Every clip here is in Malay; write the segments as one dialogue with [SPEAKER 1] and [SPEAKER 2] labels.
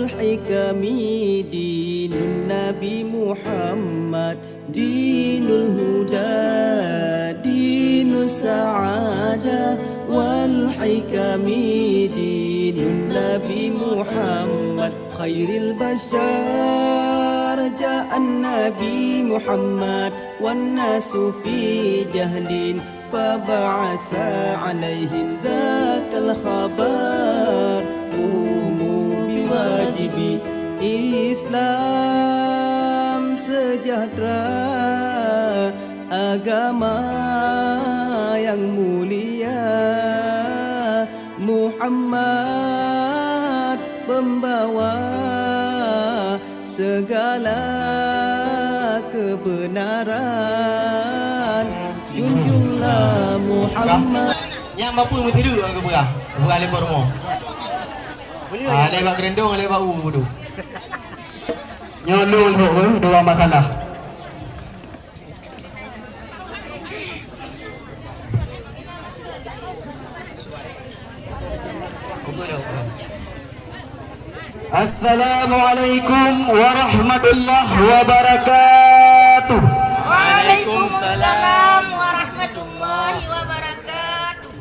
[SPEAKER 1] والحكم دين النبي محمد دين الهدى دين السعادة والحكم دين النبي محمد خير البشر جاء النبي محمد والناس في جهل فبعث عليهم ذاك الخبر قوموا بواجب Islam sejahtera agama yang mulia Muhammad pembawa segala kebenaran junjunglah Muhammad
[SPEAKER 2] yang mampu mesti dulu ke berah berah lebar rumah lebar gerendong lebar tu nyolong tu dua masalah Assalamualaikum warahmatullahi wabarakatuh.
[SPEAKER 3] Waalaikumsalam warahmatullahi wabarakatuh.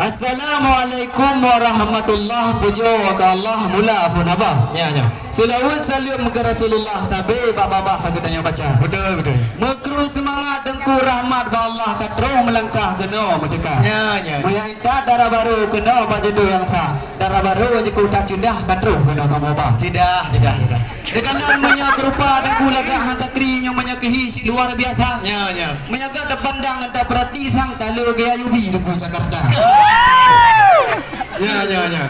[SPEAKER 2] Assalamualaikum warahmatullahi puja ke Allah mula pun apa? Ya. Selawat salam ke Rasulullah sabe bapa-bapa kita yang baca. Betul. Makru semangat dengku rahmat ba Allah katrong melangkah kena merdeka. Ya. Moya ita darah baru kena pak jedo yang sah. Darah baru je ku tak cindah katrong kena kamu apa? Cindah. Dekalan menyak rupa dengku lagak hantar krinya menyak kehi luar biasa. Ya. Menyaga depandang anta perhati sang talu gaya yubi dengku Jakarta. Ya.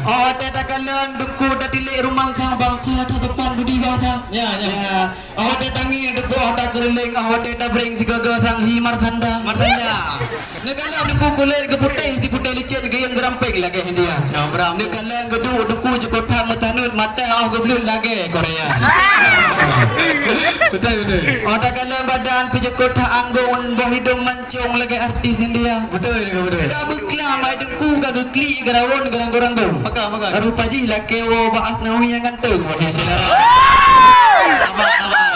[SPEAKER 2] Oh, teta kalian dengku dah tilik rumah sang bangsa di depan budi bahasa. Ya. Oh, teta ngi dengku ada kereling, oh teta bring sigaga sang himar sanda. Nekala dengku kulit ke putih di putih licin ke yang geramping lagi India. Nekala gedung dengku jekota metanut mata oh geblut lagi Korea. Betul. Oh, tak kalian badan pejekota anggun boh hidung mancung lagi artis India. Betul. Kabuklah mai dengku kagak klik gerawon gerang-gerang tu. Maka. Rupa ji lah kewo baas nawi yang gantung wahai saudara.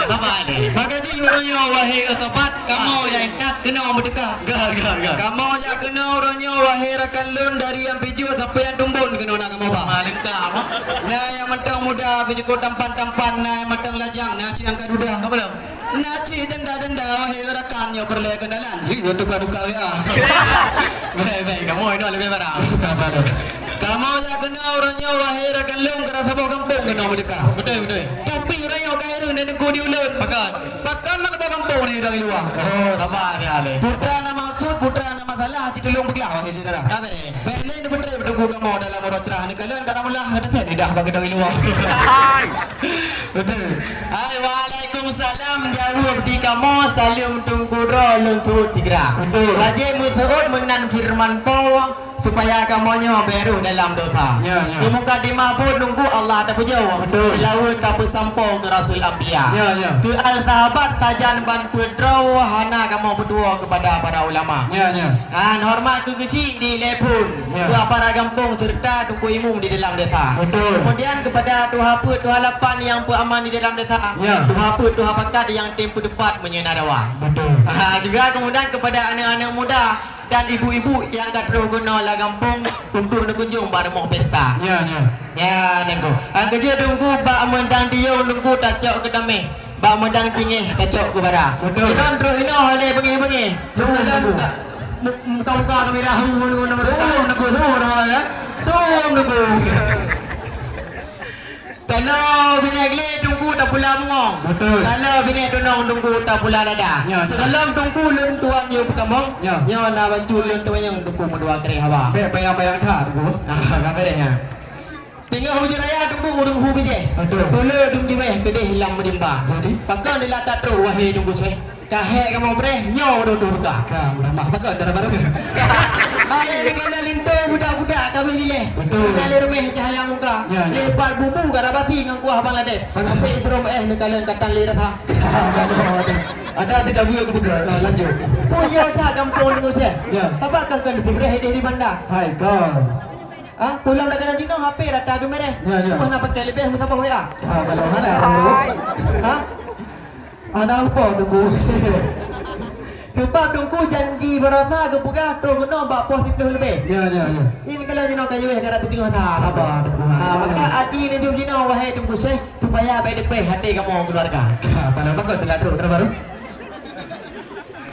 [SPEAKER 2] Apa ni? Maka ji uronyo wahai osopat kamu yang tak kena merdeka. Gar. Kamu yang kena uronyo wahai rakan lun dari yang piju sampai yang tumbun kena nak kamu apa? Lengkap. Nah yang mentang muda pejekot tampan-tampan nah yang mentang lajang nah si angkat duda. Apa dah? Naci jenda wahai rakan yo perle kendalan. Ji duka-duka ya. Baik kamu ini lebih parah. Suka pada. Kamu yang kena orangnya wahai rakan leung kerasa bawa kampung kena merdeka. Betul. Tapi orangnya kaya ni ku diulut. Pakan nak bawa kampung ni dari luar. Oh, apa dia le? Putra nama maksud, putra nama salah hati leung beglah wahai saudara. Apa ni? Beli ni betul betul kamu dalam rotrah ni kalian karena mulah kata tidak bagi dari luar. Betul. Hai waalaikumsalam jawab di kamu salim tunggu rolong tu tigra. Betul. Raja musuh menan firman po supaya kamunya beru dalam dosa. Di muka di mabud nunggu Allah tak puja. Betul. Laut tak bersampung ke Rasul Anbiya. Ke al-sahabat tajan ban pedro hana kamu berdua kepada para ulama. Hormat ke kecil di lepun. Ke para kampung serta tuku imum di dalam desa. Betul. Kemudian kepada tuha put tuha lapan yang peraman di dalam desa. Tuha put tuha pakat yang tempo depat menyenadawa. Betul. Juga kemudian kepada anak-anak muda dan ibu-ibu yang kat guna lah kampung untuk kunjung pada mau pesta. Ya nengko. Kerja tunggu bak mendang dia nunggu tacok ke dame. Bak mendang cingih tacok ke bara. Betul. Kita terus ini oleh bengi-bengi. Tunggu. Muka-muka kamera nunggu kalau bini gle tunggu tak pula mengong. Betul. Kalau bini tunong tunggu tak pula lada. Sebelum tunggu lun tuan yo pertama. Nyo na bantu lun tuan yang tunggu medua kering hawa. Bayang-bayang tak tunggu. Nah, kabeh tinggal hujur raya tunggu urung hu bije. Betul. Boleh dung jiwe kede hilang medimba. Jadi pakon di latat ro wahai tunggu ce. Kahe kamu bre nyo do durga. Kamu ramah pakon darah baru. Ayo dengan linto budak-budak kami gile. Betul. Kali rumah cahaya muka. Lebar bumbu gara basi ngang kuah bang lade. Sampai istrom ni kalian katan lirat ha. Ada tidak buat kebuka. Lanjut. Punya dah kampung ni je. Apa kan di bre di banda. Hai kau. Ah, pulang dah kena Cina HP data tu mereh.
[SPEAKER 4] Ya, ya.
[SPEAKER 2] Kau nak pakai lebih masa apa WA?
[SPEAKER 4] Kalau mana orang
[SPEAKER 2] Ha?
[SPEAKER 4] anak apa tunggu.
[SPEAKER 2] Sebab tunggu janji berasa ke pegah tu kena bak pos 10 lebih.
[SPEAKER 4] Ya.
[SPEAKER 2] Ini kalau Cina kayu dia tu tengok tak apa. Maka aci ni jom Cina wahai tunggu saya supaya baik depan hati kamu keluarga.
[SPEAKER 4] Kalau bagus telah terbaru.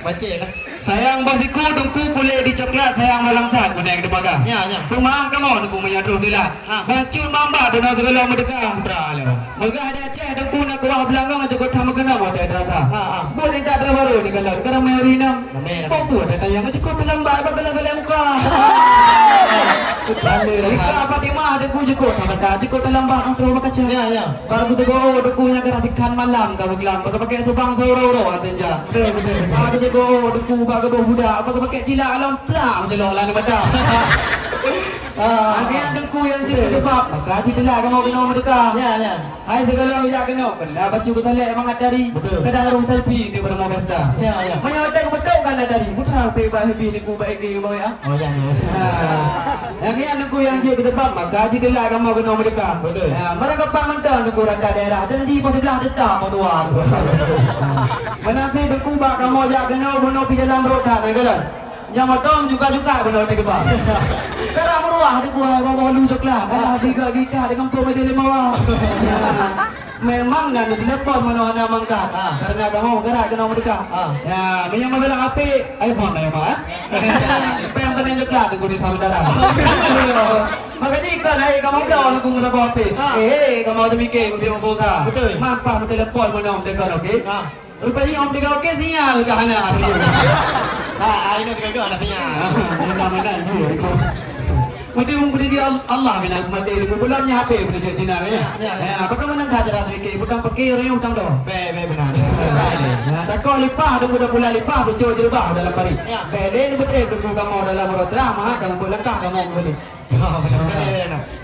[SPEAKER 2] Macam lah.
[SPEAKER 5] Sayang basiku tungku kulit di coklat sayang malang sak meneng di baga.
[SPEAKER 2] Ya.
[SPEAKER 5] Rumah kamu tungku menyadruh dia. Bacun mamba dona segala merdeka berale. Megah ada Aceh tungku nak kuah belanggang aja kau tamu kena buat rasa. Buat tak terbaru ni kalau kerana merina. Popo ada tayang aja kau terlambat bakal nak muka. Ika apa di mah tungku je kau tak di kau terlambat untuk bakaca.
[SPEAKER 2] Ya.
[SPEAKER 5] Baru tu go tungkunya keratikan malam kau gelam pakai subang soro-ro aja. Betul. Aku tu go tungku baga budak apa pakai cila alam plang je lah ni mata. Akhirnya dengku yang cerita sebab maka tidak kamu kena mereka.
[SPEAKER 2] Ya.
[SPEAKER 5] Hai segala orang jak kena kena baju ke talek mangat dari. Kadang orang selfie ni pada mau pesta.
[SPEAKER 2] Ya.
[SPEAKER 5] Menyawat ke betul kan dari. Putra pe baik ni ku baik ke bawa ah.
[SPEAKER 2] Oh ya.
[SPEAKER 5] Akhirnya dengku yang cerita sebab maka tidak kamu kena mereka. Mereka pamantan dengku rata daerah janji pun sebelah detak mau dua. Menanti dengku bak kamu jak kena bunuh pi dalam roda ni kan. Yang matom juga benar tak kebal. Karena meruah di gua bawa lu coklat. Dah biga dengan pom ada 5 wang. Memang nak telepon mana mangkat. Karena kamu gerak kena mereka. Ya, menyang masalah HP iPhone lah ya, Pak. Yang penting coklat aku di saudara. Makanya ikan hai kamu dah nak guna HP. Kamu ada mikir dia mau bosa.
[SPEAKER 2] Betul.
[SPEAKER 5] Mampu telepon mana mereka okey. Rupanya om mereka okey sinyal ke hana.
[SPEAKER 2] Ini juga anak punya.
[SPEAKER 5] Mudah-mudahan je. Mesti dia Allah bina mati di bulannya HP benda dia tina ya. Apa mana dah jalan fikir bukan pakai orang utang doh. Benar. Tak kau lipah tunggu dah pula lipah betul je bah dalam hari. Belen betul tunggu kamu dalam drama kamu belakang kamu beli.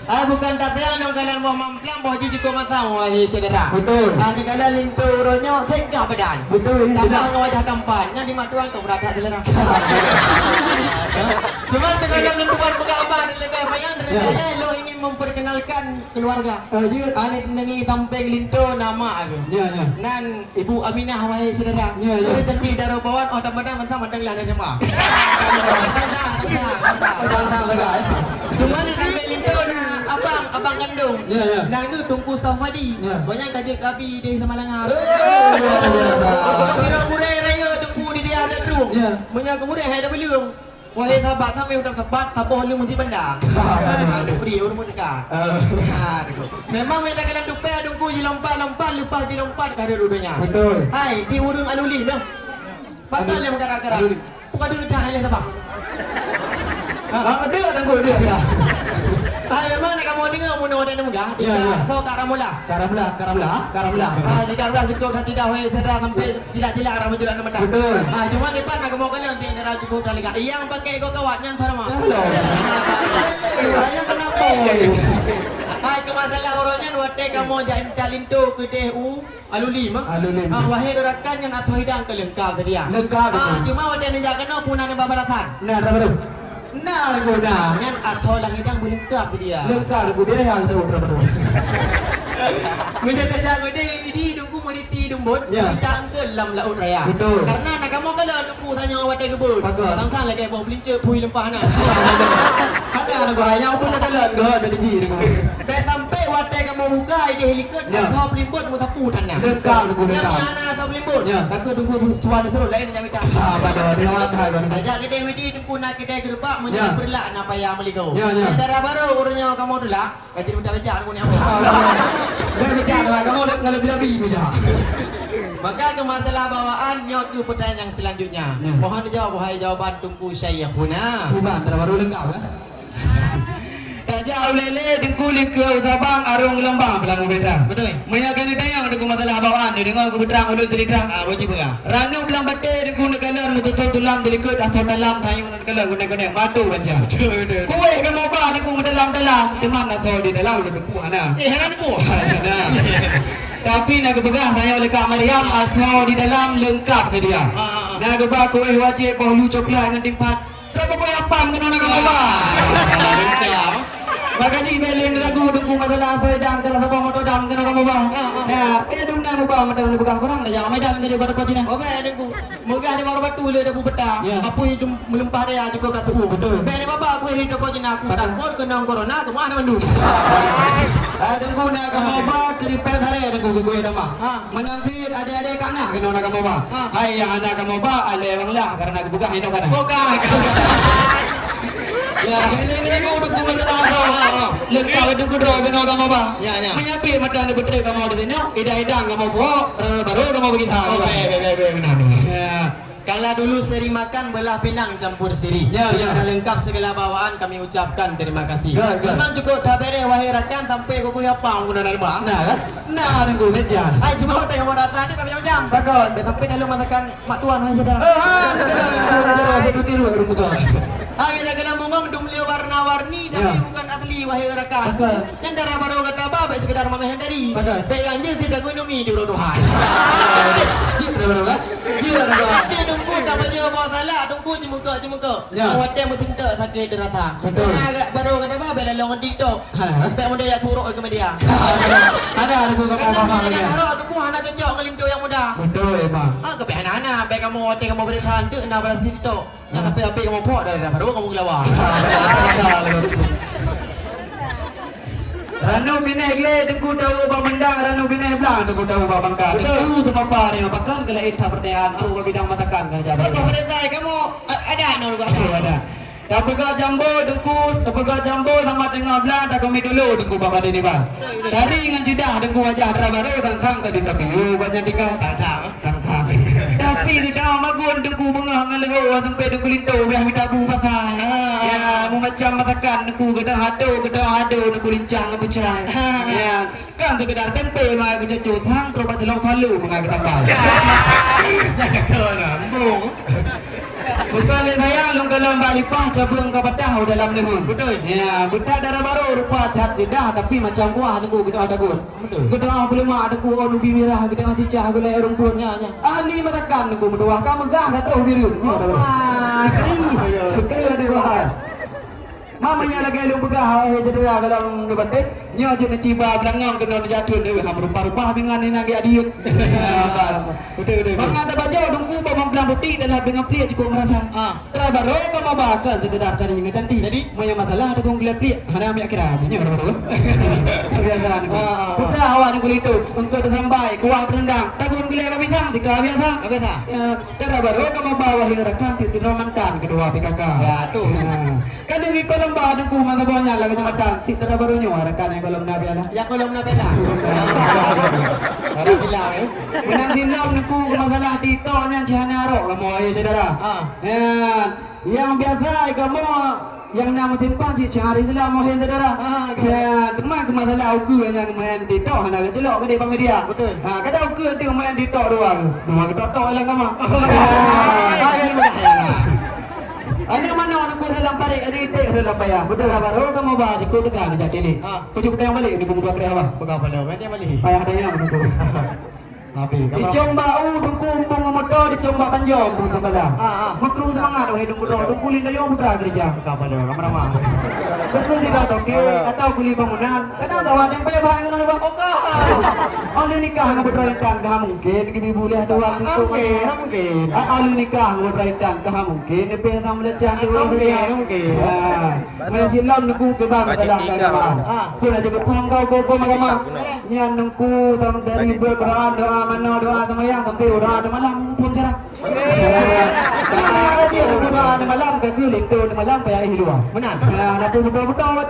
[SPEAKER 2] Bukan tatanya yang kalian mau mamplang bawa jiji kau masa mau saudara.
[SPEAKER 4] Betul.
[SPEAKER 2] Di kalian lintu uronya tegak badan.
[SPEAKER 4] Betul.
[SPEAKER 2] Sama wajah tampan. Nanti matuan kau berada selera. Cuma kalian lintuan pegaban lebih bayang dari lo ingin memperkenalkan keluarga. Anak ini tampil lintu nama aku. Nan Ibu Aminah wahai saudara. Jadi tentu darah bawaan orang badan masa mandang lana semua. Cuma ni tampil lintu na abang kandung. Dan tu tungku Safadi. Banyak kaji kapi di Samalangar. Kira murai raya tungku di dia ada drum. Banyak murai hai dah belum. Wahai sahabat sampai udah tepat tapoh lu mesti pandang. Aduh beri urut dekat. Memang mereka kena dupe tungku ji lompat lupa ji lompat kada dudunya.
[SPEAKER 4] Betul.
[SPEAKER 2] Hai di urung aluli dah. Patah le magara-gara. Bukan dia dah le sebab.
[SPEAKER 4] Ada tunggu dia.
[SPEAKER 2] Memang nak kamu dengar mun orang ada megah. Kau karamula.
[SPEAKER 4] Karamlah.
[SPEAKER 2] Jika Allah cukup dan tidak wahai saudara sampai cilak-cilak orang menjual nama dah.
[SPEAKER 4] Betul.
[SPEAKER 2] Cuma depan nak kamu kalian nanti ada cukup dah liga. Yang pakai kau kawat yang sama. Saya kenapa? Itu masalah orangnya wate kamu jaim talinto ke DU aluli mah. Wahai rakan yang atau hidang ke lengkap tadi ya.
[SPEAKER 4] Lengkap.
[SPEAKER 2] Cuma wate ni jangan nak punan babalasan.
[SPEAKER 4] Nah, baru.
[SPEAKER 2] Nah, guna. Yang atau lang hidang lengkap tadi ya.
[SPEAKER 4] Lengkap aku dia yang tahu berapa.
[SPEAKER 2] Macam kerja ini dungku meriti dumbut. Kita ke dalam laut raya.
[SPEAKER 4] Betul.
[SPEAKER 2] Karena nak kamu kalau dungku tanya awak tanya kebun. Tangkan lagi bawa pelincer pui lempah nak.
[SPEAKER 4] Ada anak yang pun nak jalan ke ada janji dengan.
[SPEAKER 2] Baik sampai watai kamu buka ide helikat atau pelimbut mu sapu tanah.
[SPEAKER 4] Lengkap aku
[SPEAKER 2] Yang
[SPEAKER 4] lengkap.
[SPEAKER 2] mana atau pelimbut?
[SPEAKER 4] Ya.
[SPEAKER 2] Aku tunggu suara terus lain yang minta.
[SPEAKER 4] Pada lewat hai kan.
[SPEAKER 2] Ajak kita wedi tunggu nak kita gerupak
[SPEAKER 4] Ya.
[SPEAKER 2] berlak nak payah meligau.
[SPEAKER 4] Ya.
[SPEAKER 2] Saudara baru urusnya kamu dulu lah. Kaji minta baca aku ni apa.
[SPEAKER 4] Dah bicara kamu nak lebih bicara.
[SPEAKER 2] Maka ke masalah bawaannya ke pertanyaan yang selanjutnya. Mohon dijawab wahai jawaban tungku Syaihuna.
[SPEAKER 4] Cuba antara baru lengkap kan?
[SPEAKER 5] Tak jauh lele dengkulik ke Sabang arung lembang belang betang.
[SPEAKER 2] Betul.
[SPEAKER 5] Menyakan tayang dengan masalah bawaan dia dengar ke beterang ulut telitang.
[SPEAKER 2] Wajib enggak?
[SPEAKER 5] Ranu belang bate dengan nekalan mututul tulang delikut asal dalam tayung nekalan guna-guna matu baca. Kuih ke mau ba di ku dalam-dalam di mana so di dalam lu depu ana.
[SPEAKER 2] Hanan bu.
[SPEAKER 5] Tapi nak pegang saya oleh Kak Mariam asal di dalam lengkap sedia. Nak ba kuih wajib bahulu coklat dengan timpat. Berapa kuih apa kena nak apa?
[SPEAKER 2] Lengkap.
[SPEAKER 5] Makanya ibelin ragu dengku masalah apa dam kalau apa motor dam kena kamu bang. Ya, punya dungna mu bang mata bukan kurang dah jangan medan jadi pada kau cina.
[SPEAKER 2] Oh, dengku. Mogah di maru batu le debu peta. Apa itu melempah dia cukup dah tu betul. Be baba aku ini kau cina aku takut kena corona tu mana mandu.
[SPEAKER 5] Dengku nak kamu bang keripet hari dengku gue dah mah. Menanti adik-adik kana kena nak kamu bang. Hai yang anak kamu bang ale bang lah karena aku bukan hidup kana.
[SPEAKER 2] Bukan.
[SPEAKER 5] Ya, ini aku dengku masalah apa? Lekar dengku doa kena kamu bang.
[SPEAKER 2] Ya.
[SPEAKER 5] Menyapi mata anda betul kamu di sini. Ida-ida kamu buat baru kamu bagi saya.
[SPEAKER 2] Benar.
[SPEAKER 5] Ya.
[SPEAKER 2] Kalau dulu seri makan belah pinang campur siri.
[SPEAKER 5] Ya.
[SPEAKER 2] Sudah lengkap segala bawaan kami ucapkan terima kasih.
[SPEAKER 5] Ya.
[SPEAKER 2] Memang cukup dah beres wahai rakan sampai kau kuliah apa guna dari bang.
[SPEAKER 5] Nah kan? Nah dengku sejan.
[SPEAKER 2] Ai cuma tengok mau datang ni macam-macam.
[SPEAKER 5] Bagus.
[SPEAKER 2] Tapi dalam masakan mak tuan wahai saudara.
[SPEAKER 5] Itu tiru rumah kau.
[SPEAKER 2] Kami dah kena ngomong dumlio warna-warni tapi bukan asli wahai rakan.
[SPEAKER 5] Betul.
[SPEAKER 2] Yang darah baru kata apa sekedar mamahan dari.
[SPEAKER 5] Betul.
[SPEAKER 2] Pegang je tidak guna mi di Tuhan.
[SPEAKER 5] Jip dah kan? Jip dah kan?
[SPEAKER 2] Dia tunggu tak banyak bawa salah tunggu cemuka.
[SPEAKER 5] Ya.
[SPEAKER 2] Hotel mu cinta sakit derasa.
[SPEAKER 5] Betul.
[SPEAKER 2] Agak baru kata apa bela long TikTok. Sampai muda ya turuk ke media.
[SPEAKER 5] Ada aku kamu
[SPEAKER 2] Kata
[SPEAKER 5] apa
[SPEAKER 2] dia
[SPEAKER 5] lagi?
[SPEAKER 2] harap tunggu anak cocok ke limdo yang muda.
[SPEAKER 5] Betul emang.
[SPEAKER 2] Ke anak baik kamu hotel kamu beri tahan tu nak balas TikTok. Yang api-api kamu pok dah baru kamu kelawar.
[SPEAKER 5] Ranu bineh le dengku tahu bang mendang ranu bineh belang dengku tahu bang bangka. Itu sama apa ni apakan kalau itu pertanyaan aku bidang matakan kan jawab.
[SPEAKER 2] Betul betul kamu ada nol
[SPEAKER 5] Ada. Dapat jambo sama tengah belang tak kami dulu dengku bapa ini bang. Dari dengan jedah dengku wajah baru tentang tadi tak kau banyak tinggal tentang. Tapi kita magun dengku bengah ngaleho sampai dengku linto biar minta bu pasal. Ya, mu macam matakan dengku kita hado dengku lincang pecah. Ya, kan sekedar tempe mah kita cutang terus telok salu mengaget tambal.
[SPEAKER 2] Ya kena bung.
[SPEAKER 5] Bukan saya long kalau balik pah cabung ke petang dalam ni pun.
[SPEAKER 2] Betul.
[SPEAKER 5] Ya, buta darah baru rupa cat jedah tapi macam kuah dengku kita ada gun.
[SPEAKER 2] Betul.
[SPEAKER 5] Kita belum ada ku onu bimirah kita cicah gula orang punya. Ahli matakan dengku berdua kamu gah kat tahu biru. Keri ada bahan. Mamanya lagi lu begah jadi kalau debatet nyo je ciba belangam kena jatuh dewe ham rupa-rupa bingan ni nagi adiut. Betul. Bang ada baju dengku bang belang putih dalam dengan plia cukup merasa. Terus baru kamu bakal sekedar dari ingat cantik. Jadi moyo masalah ada kong plia. Hana ambil kira punya baru. Kebiasaan. Putra awak ni kulit tu untuk sampai kuah berendang. Takun kulit apa bintang tiga biasa. Biasa. Terus baru kamu bawa hingga rekan tidur mantan kedua PKK. Ya tu. Kan di kolam bah dengku masa bawahnya lagi jembatan. Si terus baru nyuar rekan yang kolam nabi lah.
[SPEAKER 2] Ya kolom na bela. Ada bilang
[SPEAKER 5] Menanti lam niku masalah TikTok nya cihana rok kamu ya saudara. Yang biasa kamu yang nama simpan si cari Islam mohon saudara. Ya, teman ke masalah uku yang main TikTok hana ke celok ke di media.
[SPEAKER 2] Betul.
[SPEAKER 5] Kata uku tu main TikTok dua TikTok lah kamu.
[SPEAKER 2] bagian mudah.
[SPEAKER 5] Ada mana orang kau dalam parik ada itu dalam payah. Betul kabar. Oh kamu bah di kau dekat jadi ni. Kau cuba yang balik di bumbu kerja apa?
[SPEAKER 2] Pegawai pada dia malih.
[SPEAKER 5] Payah ada yang menunggu. Di Comba dengku umpung motor di Comba Panjang dengku sebelah. Makru semangat wahai dengku dong. Dengku linda yang putra gereja. Kapan dia kamera mah. Dengku tidak toke atau kuli bangunan. Kadang tahu ada yang payah bahang dengan orang oka. Oleh nikah dengan putra intan kah mungkin kini boleh doa itu mungkin. Oleh nikah dengan putra intan kah mungkin. Lebih sama lecah dua mungkin. Macam silam dengku ke bang adalah keagamaan. Pun aja berpaham kau agama. Nyan dengku sama dari berquran doa mana doa semayang sampai doa ada malam pun cara. Ada dia doa ada malam ke kulit tu ada malam payah hidup.
[SPEAKER 2] Benar.
[SPEAKER 5] Ada betul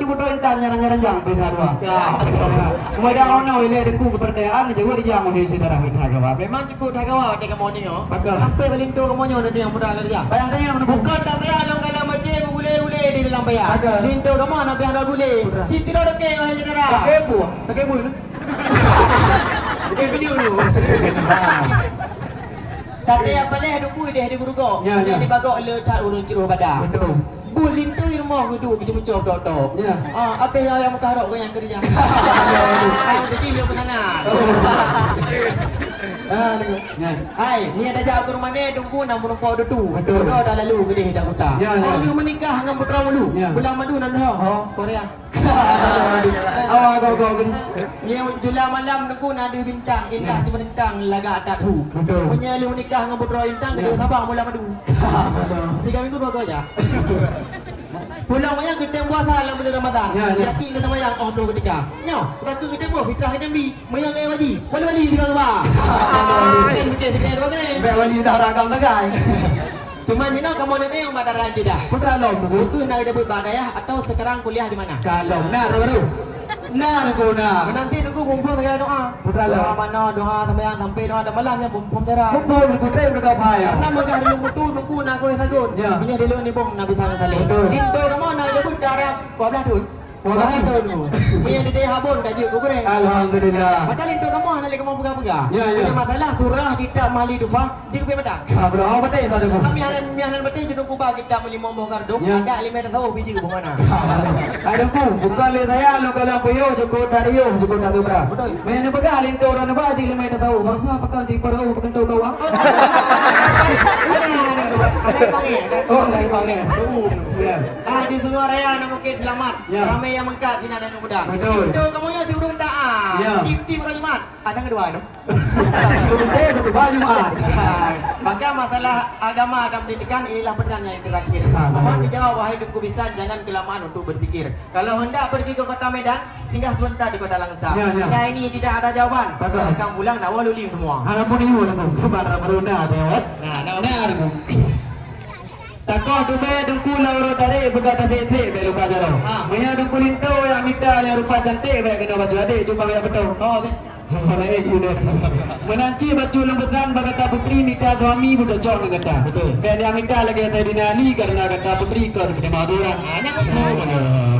[SPEAKER 5] cuba intan nyaran jang pun dua. Kemudian orang oleh deku kepercayaan juga dia mau hisi darah thagawa.
[SPEAKER 2] Memang cukup thagawa dia kamu ni yo.
[SPEAKER 5] Maka
[SPEAKER 2] sampai belinto kamu nyo ada yang mudah kerja.
[SPEAKER 5] payah ada yang
[SPEAKER 2] Bukan tak saya long kalau macam gule-gule di dalam payah. Linto kamu nak payah ada gule. Citi dah okey wahai saudara.
[SPEAKER 5] tak kebu ni.
[SPEAKER 2] Okey video dulu. Tadi apa leh dukui dia di gurugo.
[SPEAKER 5] Ya.
[SPEAKER 2] Di bagok letak urun ciruh badan.
[SPEAKER 5] Betul.
[SPEAKER 2] Bulin tu irmah duduk macam-macam dok-dok.
[SPEAKER 5] Ya.
[SPEAKER 2] Apa yang muka harok kau yang kerja. Ayam kecil dia penanan.
[SPEAKER 5] Ya.
[SPEAKER 2] Hai, ni ada jauh ke rumah ni, tunggu nak menumpau tu.
[SPEAKER 5] Betul.
[SPEAKER 2] Dah dah lalu gede dah buta.
[SPEAKER 5] Ya, ya.
[SPEAKER 2] Orang dia menikah dengan putra dulu.
[SPEAKER 5] Ya.
[SPEAKER 2] Bulan madu nan dah.
[SPEAKER 5] Oh.
[SPEAKER 2] Korea.
[SPEAKER 5] Awak kau gini.
[SPEAKER 2] Ni jula malam tunggu nak ada bintang, indah cuma bintang laga adat hu.
[SPEAKER 5] Betul.
[SPEAKER 2] Punya lu menikah dengan putra bintang kedua sabang bulan madu. 3 minggu 2 kali aja. Pulang mayang kita puasa dalam bulan Ramadan.
[SPEAKER 5] Ya, ya.
[SPEAKER 2] Yakin kita mayang Allah ketika. Nyo, kata kita buat fitrah kita ambil mayang kaya wajib. Boleh wajib tiga rumah. Mungkin kita dua kali.
[SPEAKER 5] Baik wani dah ragam nagai.
[SPEAKER 2] Cuma ni nak kamu ni yang badar aja dah.
[SPEAKER 5] Putra lom tu.
[SPEAKER 2] Buku nak debut badai ya atau sekarang kuliah di mana?
[SPEAKER 5] Kalom nar baru. Nar ko na.
[SPEAKER 2] Nanti nunggu bumbung dengan doa.
[SPEAKER 5] Putra lom.
[SPEAKER 2] Doa mana doa sampai sampai doa ada malamnya bumbung cara.
[SPEAKER 5] Kumpul ku tem dekat payah.
[SPEAKER 2] Karena mereka dulu mutu nunggu nak kau sagun.
[SPEAKER 5] Ya.
[SPEAKER 2] Ini dulu ni bom Nabi Sallallahu Alaihi
[SPEAKER 5] Betul.
[SPEAKER 2] Wasallam. Itu kamu nak debut cara 12 tahun. 12 tahun dulu. Punya di habon gaji ku goreng.
[SPEAKER 5] Alhamdulillah.
[SPEAKER 2] Maka itu kamu nak kamu pegang-pegang.
[SPEAKER 5] Ya, ya.
[SPEAKER 2] Punya masalah surah kita mali dufa jika pe mata.
[SPEAKER 5] Bro, awak betul tadi ko.
[SPEAKER 2] Kami hanan betul jadi kubah kita meli mombong kardung.
[SPEAKER 5] Ya.
[SPEAKER 2] Ada 5 tahun biji ke mana.
[SPEAKER 5] Ada ku, bukan le saya lo kalau puyo joko dari yo joko dari bra.
[SPEAKER 2] Betul.
[SPEAKER 5] Main apa galin tu orang apa aja lima tahu. Bangsa apa kau di perau bukan tahu kau.
[SPEAKER 2] Ada panggil.
[SPEAKER 5] Oh, lagi panggil. Ya.
[SPEAKER 2] Di semua raya nak mungkin selamat.
[SPEAKER 5] Ya.
[SPEAKER 2] Ramai yang mengkat sini ada muda.
[SPEAKER 5] Betul.
[SPEAKER 2] Itu kamu nya si urung daa.
[SPEAKER 5] Ya.
[SPEAKER 2] Di Jumat. Ada kedua itu.
[SPEAKER 5] Itu baju mah.
[SPEAKER 2] Maka masalah agama dan pendidikan inilah pertanyaan yang terakhir. Mohon dijawab wahai dengku bisa jangan kelamaan untuk berpikir. Kalau hendak pergi ke kota Medan, singgah sebentar di kota Langsa.
[SPEAKER 5] Ya, ya.
[SPEAKER 2] Nah ini tidak ada jawaban.
[SPEAKER 5] Betul.
[SPEAKER 2] Akan pulang nak walulim semua.
[SPEAKER 5] Ampun ibu nak kabar berunda tewat.
[SPEAKER 2] Nah,
[SPEAKER 5] Benar ko. Tako dube dengku lauro dari berkata tete belu kajaro. Maya dengku linto yang minta yang rupa cantik baik kena baju adik cuba yang betul. Oh, menanti baju lembutan bagata putri minta suami bercocok dengan kata. Betul. Dan yang minta lagi saya dinali karena kata putri kau di maduran.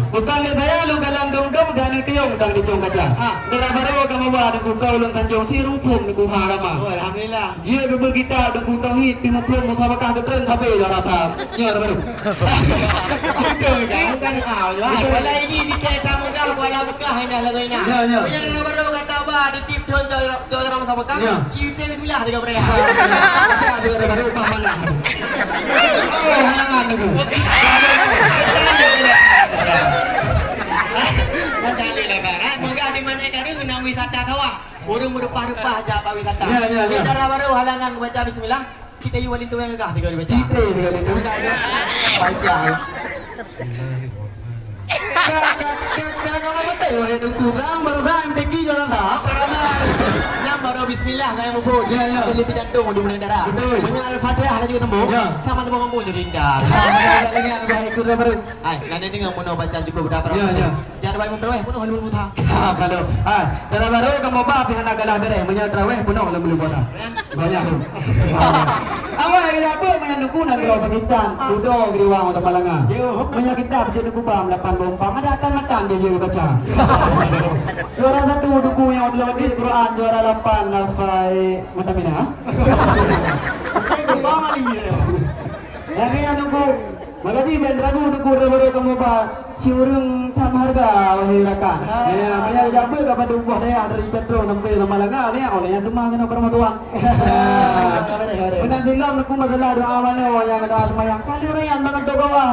[SPEAKER 5] Bukan le saya lu galang dong jangan keyong dang di cong kaca. Nera baru kamu buat aku kau ulun tanjung si rupum ni ku harama.
[SPEAKER 2] Oh, alhamdulillah.
[SPEAKER 5] Jia bebe kita dong ku tauhid pi muplum musabakah ke tren tapi dah rasa. Nyor baru.
[SPEAKER 2] Betul kan? Bukan kau je. Wala ini jika tamu kau wala bekah indah lagu ini.
[SPEAKER 5] Ya, ya.
[SPEAKER 2] Punya dengan baru kata apa di tip tuan jauh ramah sama kau.
[SPEAKER 5] Ya.
[SPEAKER 2] Cium bismillah tiga beria.
[SPEAKER 5] Kata ada baru pamana. Oh, halangan aku.
[SPEAKER 2] Mandali lebaran, moga di mana kari nak wisata kawah. Urung merupah-rupah aja apa wisata.
[SPEAKER 5] Ya, ya, ya.
[SPEAKER 2] Saudara baru halangan baca bismillah. Kita yu walin tu yang gagah tiga dibaca.
[SPEAKER 5] Citra juga itu.
[SPEAKER 2] Baca.
[SPEAKER 5] Kakak betul ya dengku gang baru gang tinggi jalan tak.
[SPEAKER 2] Karena nyam baru bismillah kayak mufud.
[SPEAKER 5] Ya, ya.
[SPEAKER 2] Lebih jantung di mulai darah.
[SPEAKER 5] Betul.
[SPEAKER 2] Punya al-fatihah ada juga tembung.
[SPEAKER 5] Ya.
[SPEAKER 2] Sama tembung mampu jadi indah.
[SPEAKER 5] Ada lagi ada baik kuda baru.
[SPEAKER 2] Ay, nanti dengan muno baca cukup berapa.
[SPEAKER 5] Ya, ya.
[SPEAKER 2] Jangan balik memperweh, muno halun mutha.
[SPEAKER 5] Kalau dari baru kamu bah pihak nak kalah dari menyatraweh penuh lembulu bodoh. Banyak tu. Awak ya apa main nuku nak ke Pakistan. Sudah griwang atau Palanga. Punya kita baca nuku bam 8 bompang ada akan makan dia juga baca. Juara satu nuku yang di Quran juara 8 nafai mata mina.
[SPEAKER 2] Bang ali.
[SPEAKER 5] Yang ni nuku Magaji bendragu nuku baru kamu bah ciurung tam harga wahai rakan. Ya, banyak jambu kepada ubah dia dari Cetro sampai Malanga ni oleh yang rumah kena bermatuang. Menanti lam nuku masalah doa mana yang doa semayang kali rayan banget doa.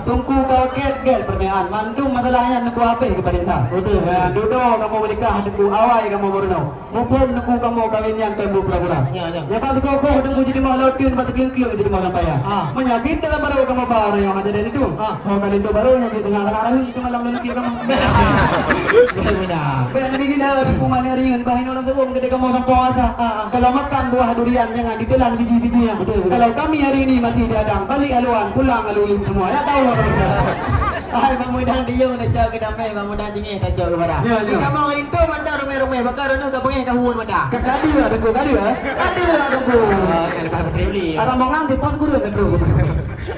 [SPEAKER 5] Tungku kau get pernyataan mandung masalahnya nuku apa kepada saya. Betul. Duduk kamu menikah nuku awai kamu berno. Mupun nuku kamu kawin yang tembu pura-pura. Ya pas kau nuku jadi mahu tiun pas keliling jadi mahu payah. Menyakit dalam baru kamu baru yang ada dari itu. Oh kali itu baru yang di tengah arahin itu malam lalu kamu. Benar. Benar begini hukuman ringan bahin orang sebelum ketika mau puasa. Kalau makan buah durian jangan ditelan biji-bijinya. Kalau kami hari ini mati diadang balik aluan pulang alulim semua. Ya tahu. Hai pemudaan dia nak jauh ke damai pemudaan jengih tak jauh kepada. Kamu hari itu mandar rumah-rumah bakar nak kapungnya kahun mandar. Kadi lah dengku kadi lah. Kadi lah dengku. Kalau pakai beli. Arang bongang di pos guru metro.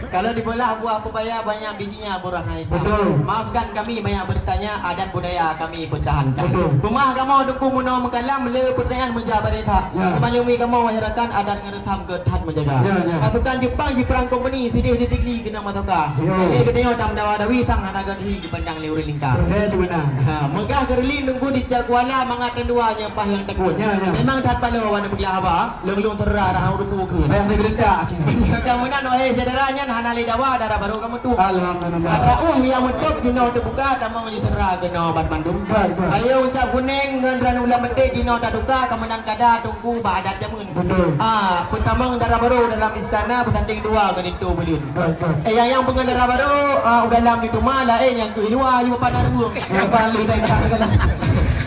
[SPEAKER 2] Kalau di bola buah pepaya banyak bijinya boraka hitam.
[SPEAKER 5] Betul.
[SPEAKER 2] Maafkan kami banyak bertanya, adat budaya kami pertahankan.
[SPEAKER 5] Betul.
[SPEAKER 2] Rumah kamu dukung muno mekalam le pertanyaan menjabat eta.
[SPEAKER 5] Ya.
[SPEAKER 2] Kemalumi kamu wahirakan adat ngeresam ke tat menjaga.
[SPEAKER 5] Ya, ya.
[SPEAKER 2] Pasukan Jepang di perang kompeni sidih disikli kena matoka.
[SPEAKER 5] Ya.
[SPEAKER 2] Ini kedeo tam dawa dawi sang hanaga di pandang leuri lingkar.
[SPEAKER 5] Saya cuma nak.
[SPEAKER 2] Ha, megah gerlin nunggu di Cakwala mangatan duanya pah yang tekun.
[SPEAKER 5] Ya, ya.
[SPEAKER 2] Memang tat palo wana begilah apa? Leung-leung terarah urut keun.
[SPEAKER 5] Bayang dia gede
[SPEAKER 2] Kamu nan oh saudaranya hanali dawa darah baru kamu tuh.
[SPEAKER 5] Alhamdulillah.
[SPEAKER 2] Ada yang mentok jino terbuka tamang di serah geno bat mandum.
[SPEAKER 5] Betul.
[SPEAKER 2] Ayo ucap kuning ngendran ulah mete jino taduka kemenan kada tunggu badat jamun.
[SPEAKER 5] Betul.
[SPEAKER 2] Pertama darah baru dalam istana bertanding dua genitu belin.
[SPEAKER 5] Betul.
[SPEAKER 2] Yang pengendara baru dalam itu malah yang kedua juga pandar buang.
[SPEAKER 5] Yang paling dah tak segala.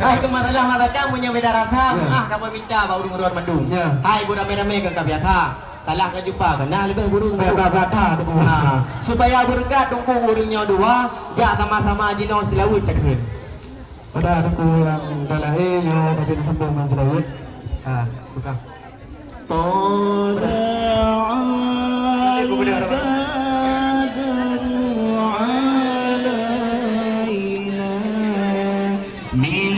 [SPEAKER 2] Itu masalah kamu punya beda rasa. Kamu minta bau dengeruan mandung.
[SPEAKER 5] Ya.
[SPEAKER 2] Hai budak merah ke kabiata. Talah ke jumpa kan. Nah lebih burung
[SPEAKER 5] Berkata tu.
[SPEAKER 2] supaya berkat tunggu urungnya dua, jak sama-sama jino selawut takkan.
[SPEAKER 5] Pada aku yang dalam yo tapi sambung dengan selawut.
[SPEAKER 2] Buka.
[SPEAKER 1] من